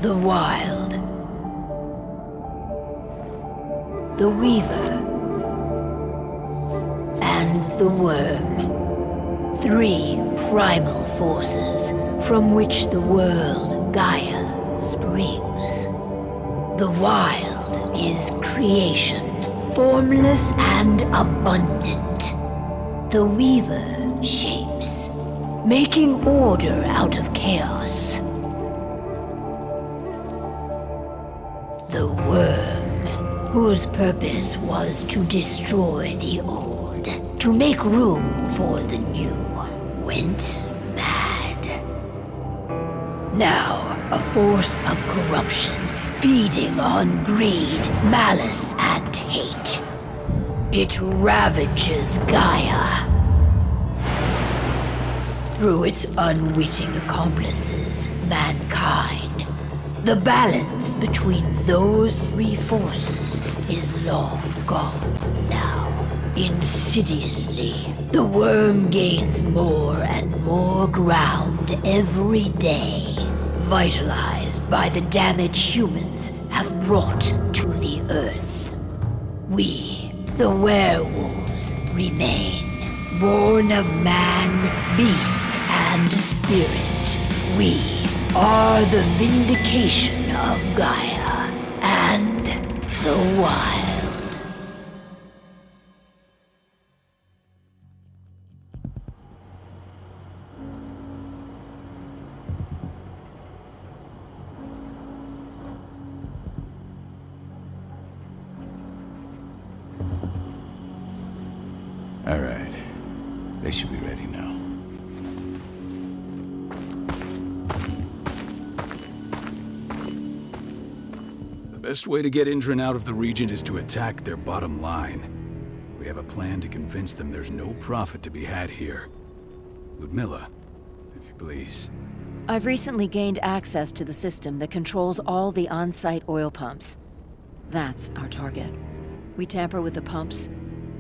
The Wild. The Weaver. And the Worm. 3 primal forces from which the world, Gaia, springs. The Wild is creation, formless and abundant. The Weaver shapes, making order out of chaos. The Worm, whose purpose was to destroy the old, to make room for the new, went mad. Now, a force of corruption, feeding on greed, malice, and hate. It ravages Gaia. Through its unwitting accomplices, mankind. The balance between those 3 forces is long gone now. Insidiously, the Worm gains more and more ground every day, vitalized by the damage humans have brought to the Earth. We, the werewolves, remain, born of man, beast, and spirit. We are the vindication of Gaia and the Wild. All right. They should be ready now. The best way to get Indran out of the region is to attack their bottom line. We have a plan to convince them there's no profit to be had here. Ludmilla, if you please. I've recently gained access to the system that controls all the on-site oil pumps. That's our target. We tamper with the pumps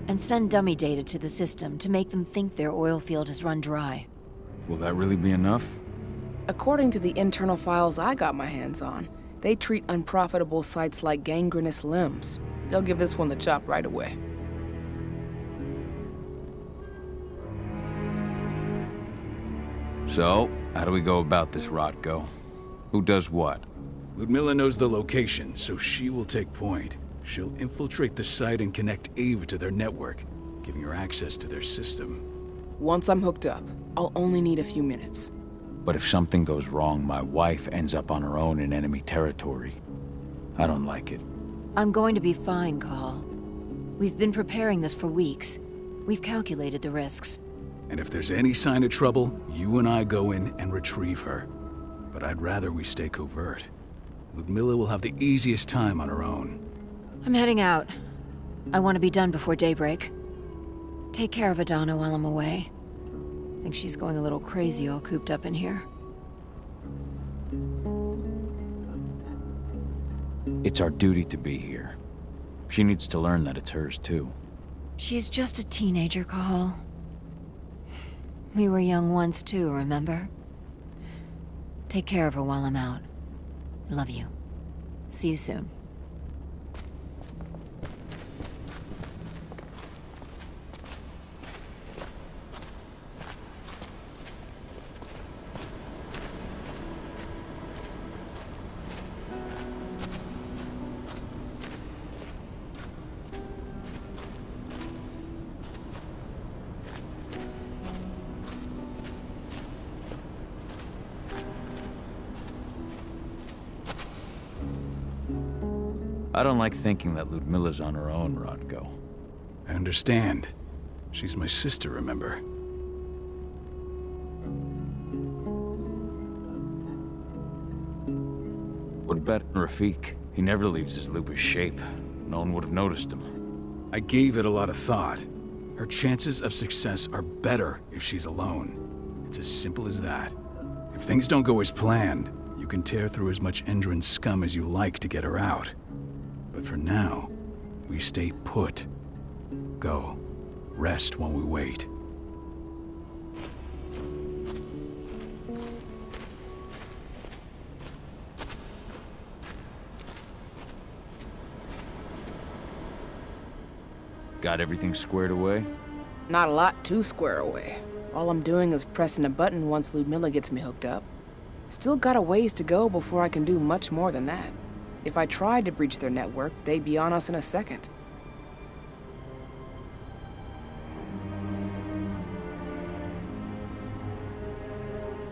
and send dummy data to the system to make them think their oil field has run dry. Will that really be enough? According to the internal files I got my hands on, they treat unprofitable sites like gangrenous limbs. They'll give this one the chop right away. So, how do we go about this, Rotko? Who does what? Ludmilla knows the location, so she will take point. She'll infiltrate the site and connect Ava to their network, giving her access to their system. Once I'm hooked up, I'll only need a few minutes. But if something goes wrong, my wife ends up on her own in enemy territory. I don't like it. I'm going to be fine, Call. We've been preparing this for weeks. We've calculated the risks. And if there's any sign of trouble, you and I go in and retrieve her. But I'd rather we stay covert. Ludmilla will have the easiest time on her own. I'm heading out. I want to be done before daybreak. Take care of Adana while I'm away. I think she's going a little crazy all cooped up in here. It's our duty to be here. She needs to learn that it's hers too. She's just a teenager, Call. We were young once too, remember? Take care of her while I'm out. Love you. See you soon. I don't like thinking that Ludmilla's on her own, Rotko. I understand. She's my sister, remember? What about Rafik? He never leaves his lupus shape. No one would have noticed him. I gave it a lot of thought. Her chances of success are better if she's alone. It's as simple as that. If things don't go as planned, you can tear through as much Endron scum as you like to get her out. But for now, we stay put. Go. Rest while we wait. Got everything squared away? Not a lot to square away. All I'm doing is pressing a button once Ludmilla gets me hooked up. Still got a ways to go before I can do much more than that. If I tried to breach their network, they'd be on us in a second.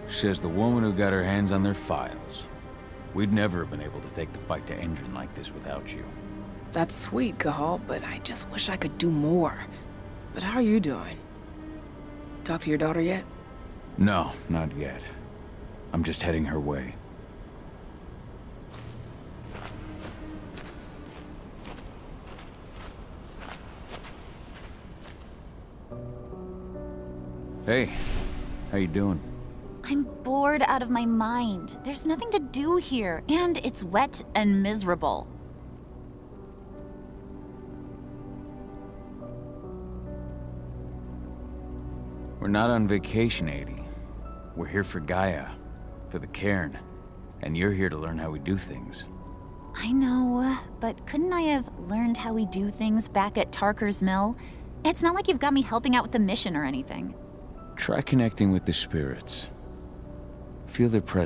Says the woman who got her hands on their files. We'd never have been able to take the fight to Endron like this without you. That's sweet, Cahal, but I just wish I could do more. But how are you doing? Talk to your daughter yet? No, not yet. I'm just heading her way. Hey, how you doing? I'm bored out of my mind. There's nothing to do here, and it's wet and miserable. We're not on vacation, Adie. We're here for Gaia, for the cairn, and you're here to learn how we do things. I know, but couldn't I have learned how we do things back at Tarker's Mill? It's not like you've got me helping out with the mission or anything. Try connecting with the spirits. Feel their presence.